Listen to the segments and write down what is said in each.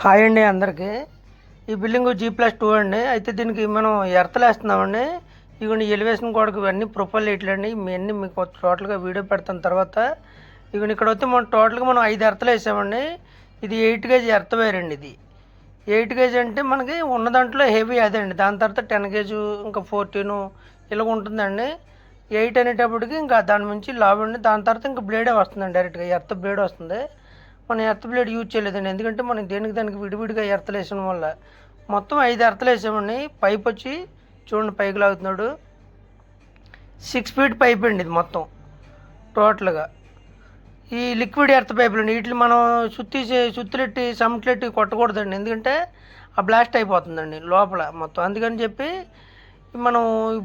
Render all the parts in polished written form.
Hi అండి అందరికీ. ఈ బిల్డింగ్ G+2 అండి. అయితే దీనికి మనం ఎర్తలు వేస్తున్నామండి. ఇవన్నీ ఎలివేషన్ గోడకు ఇవన్నీ ప్రొఫైల్ లైట్లు అండి. ఇవన్నీ మీకు టోటల్గా వీడియో పెడతాను తర్వాత. ఇవన్నీ ఇక్కడ వస్తే మనం టోటల్గా 5 ఎర్తలు వేసామండి. ఇది 8 గేజ్ ఎర్త్ వైర్ అండి. ఇది 8 గేజ్ అంటే మనకి ఉన్న దాంట్లో హెవీ అదే అండి. దాని తర్వాత 10 గేజు ఇంకా 14 ఇలా ఉంటుందండి. 8 అనేటప్పటికి ఇంకా దాని నుంచి లావ్ అండి. దాని తర్వాత ఇంకా బ్లేడే వస్తుందండి, డైరెక్ట్గా ఎర్త్ బ్లేడ్ వస్తుంది. మనం ఎర్త్ బ్లేడ్ యూజ్ చేయలేదండి, ఎందుకంటే మనం దానికి విడివిడిగా ఎర్తలు వేసడం వల్ల. మొత్తం 5 ఎర్తలు వేసామండి. పైప్ వచ్చి చూడండి పైకి లాగుతున్నాడు. 6 ఫీట్ పైప్ అండి ఇది మొత్తం టోటల్గా. ఈ లిక్విడ్ ఎర్త్ పైపులు అండి. వీటిని మనం సుత్తులెట్టి సమ్ట్లెట్టి కొట్టకూడదండి, ఎందుకంటే ఆ బ్లాస్ట్ అయిపోతుందండి లోపల మొత్తం. అందుకని చెప్పి మనం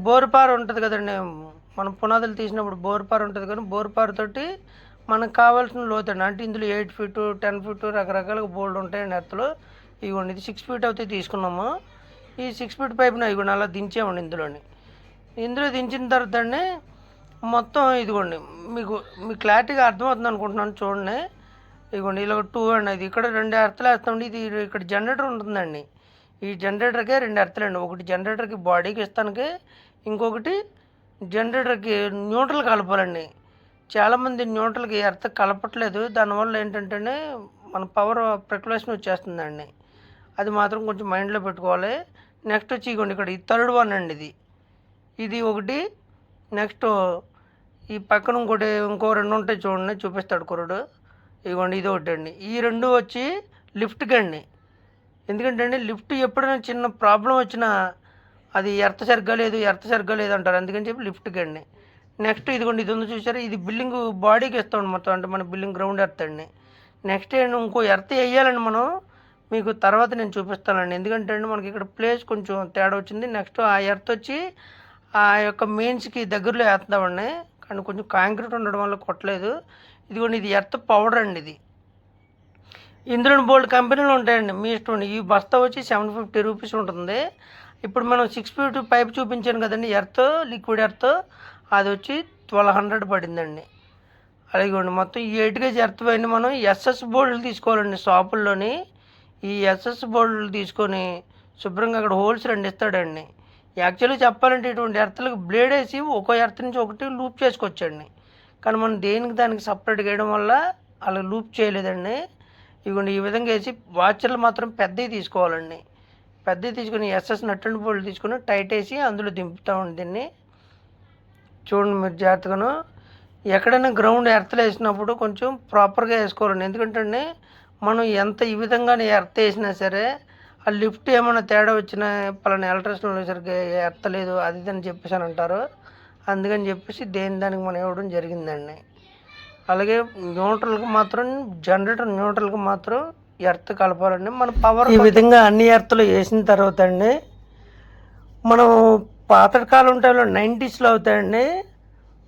బోరుపార ఉంటుంది కదండి, మనం పునాదులు తీసినప్పుడు బోరుపార ఉంటుంది కానీ బోరుపారతోటి మనకు కావాల్సిన లోతండి. అంటే ఇందులో 8 ఫీట్ 10 ఫీట్ రకరకాలుగా బోల్డ్ ఉంటాయండి ఎర్తలు. ఇవ్వండి ఇది 6 ఫీట్ అయితే తీసుకున్నాము. ఈ 6 ఫీట్ పైపున ఇవ్వండి అలా దించామండి. ఇందులో దించిన తర్వాత అండి మొత్తం ఇదిగోండి మీకు క్లారిటీగా అర్థమవుతుంది అనుకుంటున్నాను. చూడండి ఇదిగోండి ఇలా 2 అండి. ఇది ఇక్కడ 2 ఎర్తలు వేస్తామండి. ఇది ఇక్కడ జనరేటర్ ఉంటుందండి. ఈ జనరేటర్కే 2 ఎర్తలు అండి. ఒకటి జనరేటర్కి బాడీకి ఇస్తానికి, ఇంకొకటి జనరేటర్కి న్యూట్రల్ కలపాలండి. చాలామంది న్యూట్రల్కి ఎర్త్ కలపట్లేదు. దానివల్ల ఏంటంటే మన పవర్ ఫ్లక్చుయేషన్ వచ్చేస్తుందండి. అది మాత్రం కొంచెం మైండ్లో పెట్టుకోవాలి. నెక్స్ట్ వచ్చి ఇగోండి ఇక్కడ ఈ థర్డ్ వన్ అండి. ఇది ఒకటి. నెక్స్ట్ ఈ పక్కన ఇంకో 2 ఉంటాయి చూడండి, చూపిస్తాడు కుర్రుడు. ఇగోండి ఇది ఒకటి అండి. ఈ 2 వచ్చి లిఫ్ట్కి అండి. ఎందుకంటే అండి లిఫ్ట్ ఎప్పుడైనా చిన్న ప్రాబ్లం వచ్చినా అది ఎర్త్ సరిగ్గా లేదు అంటారు. అందుకని చెప్పి లిఫ్ట్కి అండి. నెక్స్ట్ ఇదిగోండి ఇది ఉంది చూసారా, ఇది బిల్డింగ్ బాడీకి ఇస్తామండి మొత్తం. అంటే మన బిల్డింగ్ గ్రౌండ్ ఎర్త్ అండి. నెక్స్ట్ ఏంటి ఇంకో ఎర్త్ వేయాలండి మనం, మీకు తర్వాత నేను చూపిస్తానండి. ఎందుకంటే అండి మనకి ఇక్కడ ప్లేస్ కొంచెం తేడా వచ్చింది. నెక్స్ట్ ఆ ఎర్త్ వచ్చి ఆ యొక్క మెయిన్స్కి దగ్గరలో వేస్తామండి, కానీ కొంచెం కాంక్రీట్ ఉండడం వల్ల కొట్టలేదు. ఇదిగోండి ఇది ఎర్త్ పౌడర్ అండి. ఇది ఇందులో బోల్డ్ కంపెనీలు ఉంటాయండి, మీ ఇష్టం. ఈ బస్తా వచ్చి 750 రూపీస్ ఉంటుంది. ఇప్పుడు మనం 6 ఫీట్ పైప్ చూపించాను కదండి ఎర్త్, లిక్విడ్ ఎర్త్, అది వచ్చి 1200 పడిందండి. అలాగే మొత్తం ఈ 8 గేజ్ ఎర్త్ పైన మనం ఎస్ఎస్ బోల్డ్లు తీసుకోవాలండి షాపుల్లోని. ఈ ఎస్ఎస్ బోల్డ్లు తీసుకొని శుభ్రంగా అక్కడ హోల్స్ 2 ఇస్తాడండి. యాక్చువల్లీ చెప్పాలంటే ఇటువంటి ఎర్త్లకు బ్లేడ్ వేసి ఒక్కో ఎర్త్ నుంచి ఒకటి లూప్ చేసుకోవచ్చండి. కానీ మనం దానికి సపరేట్గా వేయడం వల్ల అలా లూప్ చేయలేదండి. ఇవ్వండి ఈ విధంగా వేసి వాచర్లు మాత్రం పెద్దవి తీసుకోవాలండి. పెద్దవి తీసుకుని ఎస్ఎస్ నట్ అండ్ బోల్డ్ తీసుకుని టైట్ వేసి అందులో దింపుతామండి దీన్ని. చూడండి మీరు జాగ్రత్తగాను. ఎక్కడైనా గ్రౌండ్ ఎర్తలు వేసినప్పుడు కొంచెం ప్రాపర్గా వేసుకోవాలండి. ఎందుకంటే మనం ఎంత ఈ విధంగానే ఎర్త్ వేసినా సరే ఆ లిఫ్ట్ ఏమైనా తేడా వచ్చినా పలానా ఎలక్ట్రిషన్లో సరిగ్గా ఎర్తలేదు అది అని చెప్పేసి అని అంటారు. అందుకని చెప్పేసి దానికి మనం ఇవ్వడం జరిగిందండి. అలాగే న్యూట్రల్కి మాత్రం జనరేటర్ న్యూట్రల్కి మాత్రం ఎర్త్ కలపాలండి. మన పవర్ ఈ విధంగా అన్ని ఎర్త్లు వేసిన తర్వాత అండి మనం పాతకాలం టైంలో 90స్లో అవుతాయండి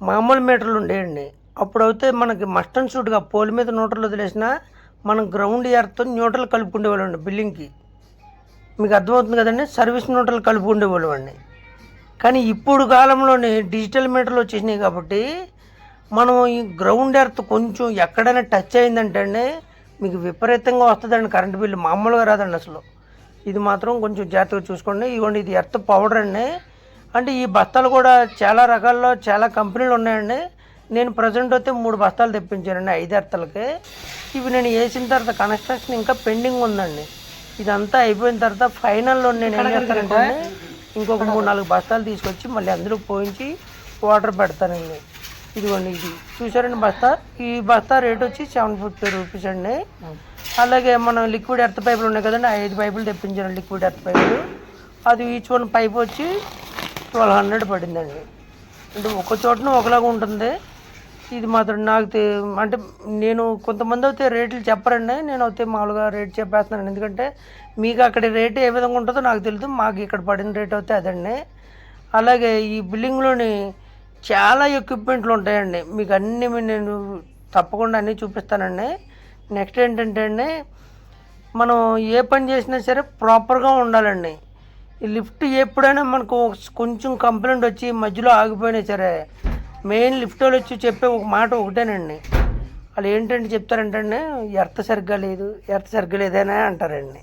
మామూలు మీటర్లు ఉండేయండి. అప్పుడు అయితే మనకి మస్టన్ షూట్గా పోల్ మీద న్యూట్రల్ వదిలేసిన మనం గ్రౌండ్ ఎర్త్ న్యూట్రల్ కలుపుకుండేవాళ్ళం అండి బిల్డింగ్కి. మీకు అర్థమవుతుంది కదండి, సర్వీస్ న్యూట్రల్ కలుపుకుండేవాళ్ళం అండి. కానీ ఇప్పుడు కాలంలోని డిజిటల్ మీటర్లు వచ్చేసినాయి కాబట్టి మనం ఈ గ్రౌండ్ ఎర్త్ కొంచెం ఎక్కడైనా టచ్ అయిందంటే అండి మీకు విపరీతంగా వస్తుందండి కరెంట్ బిల్లు, మామూలుగా రాదండి అసలు. ఇది మాత్రం కొంచెం జాగ్రత్తగా చూసుకోండి. ఇవ్వండి ఇది ఎర్త్ పౌడర్ అండి. అంటే ఈ బస్తాలు కూడా చాలా రకాల్లో చాలా కంపెనీలు ఉన్నాయండి. నేను ప్రజెంట్ అయితే 3 బస్తాలు తెప్పించానండి 5 ఎర్తలకి. ఇవి నేను వేసిన తర్వాత కన్స్ట్రక్షన్ ఇంకా పెండింగ్ ఉందండి. ఇదంతా అయిపోయిన తర్వాత ఫైనల్లో నేను ఏం చేస్తానంటే ఇంకొక 3-4 బస్తాలు తీసుకొచ్చి మళ్ళీ అందులో పోయించి వాటర్ పెడతానండి. ఇదిగోండి ఇది చూసారండి బస్తా. ఈ బస్తా రేట్ వచ్చి 750 రూపీస్ అండి. అలాగే మనం లిక్విడ్ ఎర్త్ పైపులు ఉన్నాయి కదండి, 5 పైపులు తెప్పించాను లిక్విడ్ ఎర్త్ పైపులు. అది ఈచ్ వన్ పైప్ వచ్చి 1200 పడిందండి. అంటే ఒక చోటన ఒకలాగా ఉంటుంది. ఇది మాత్రం నాకు అంటే నేను కొంతమంది అయితే రేట్లు చెప్పరండి, నేను అయితే మామూలుగా రేట్ చెప్పేస్తున్నాను. ఎందుకంటే మీకు అక్కడ రేటు ఏ విధంగా ఉంటుందో నాకు తెలియదు, మాకు ఇక్కడ పడిన రేట్ అయితే అదండి. అలాగే ఈ బిల్డింగ్లోని చాలా ఎక్విప్మెంట్లు ఉంటాయండి. మీకు అన్నీ నేను తప్పకుండా అన్నీ చూపిస్తానండి. నెక్స్ట్ ఏంటంటే అండి మనం ఏ పని చేసినా సరే ప్రాపర్గా ఉండాలండి. ఈ లిఫ్ట్ ఎప్పుడైనా మనకు కొంచెం కంప్లైంట్ వచ్చి మధ్యలో ఆగిపోయినా సరే మెయిన్ లిఫ్ట్ వాళ్ళు వచ్చి చెప్పే ఒక మాట ఒకటేనండి, వాళ్ళు ఏంటంటే చెప్తారంటే ఎర్త్ సరిగ్గా లేదు, ఎర్త్ సరిగ్గా లేదనే అంటారండి.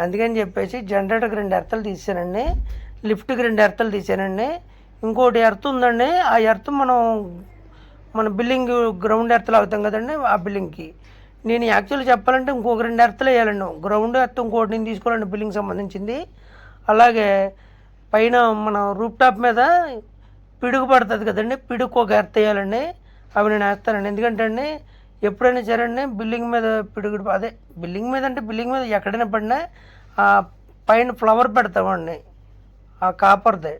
అందుకని చెప్పేసి జనరేటర్కి 2 ఎర్తలు తీసానండి, లిఫ్ట్కి 2 ఎర్తలు తీసానండి. ఇంకోటి ఎర్త్ ఉందండి, ఆ ఎర్త్ మన బిల్డింగ్ గ్రౌండ్ ఎర్తలు అవుతాం కదండి, ఆ బిల్డింగ్కి నేను యాక్చువల్లీ చెప్పాలంటే ఇంకొక 2 ఎర్తలు వేయాలండి. గ్రౌండ్ ఎర్త్ ఇంకోటి నేను తీసుకోవాలండి బిల్డింగ్ సంబంధించింది. అలాగే పైన మన రూప్ టాప్ మీద పిడుగు పడుతుంది కదండి, పిడుగు ఒక ఎర్త్ వేయాలండి. అవి నేను వేస్తానండి. ఎందుకంటే అండి ఎప్పుడైనా సరే అండి బిల్డింగ్ మీద పిడుగు, అదే బిల్డింగ్ మీద అంటే బిల్డింగ్ మీద ఎక్కడైనా పడినా ఆ పైన ఫ్లవర్ పెడతామండి, ఆ కాపర్దే.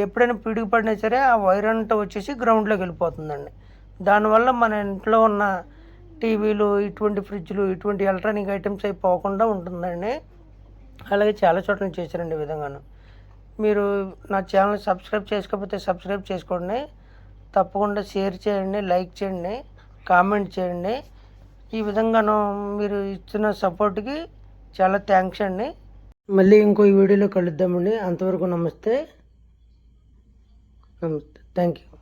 ఎప్పుడైనా పిడుగు పడినా సరే ఆ వైర్ అంతా వచ్చేసి గ్రౌండ్లోకి వెళ్ళిపోతుందండి. దానివల్ల మన ఇంట్లో ఉన్న టీవీలు, ఇటువంటి ఫ్రిడ్జ్లు, ఇటువంటి ఎలక్ట్రానిక్ ఐటమ్స్ అవి పోకుండా ఉంటుందండి. అలాగే చాలా చోట్ల నేను చేశానండి ఈ విధంగాను. మీరు నా ఛానల్ సబ్స్క్రైబ్ చేసుకోకపోతే సబ్స్క్రైబ్ చేసుకోండి. తప్పకుండా షేర్ చేయండి, లైక్ చేయండి, కామెంట్ చేయండి. ఈ విధంగాను మీరు ఇచ్చిన సపోర్ట్కి చాలా థ్యాంక్స్ అండి. మళ్ళీ ఇంకో వీడియోలో కలుద్దామండి. అంతవరకు నమస్తే. Thank you.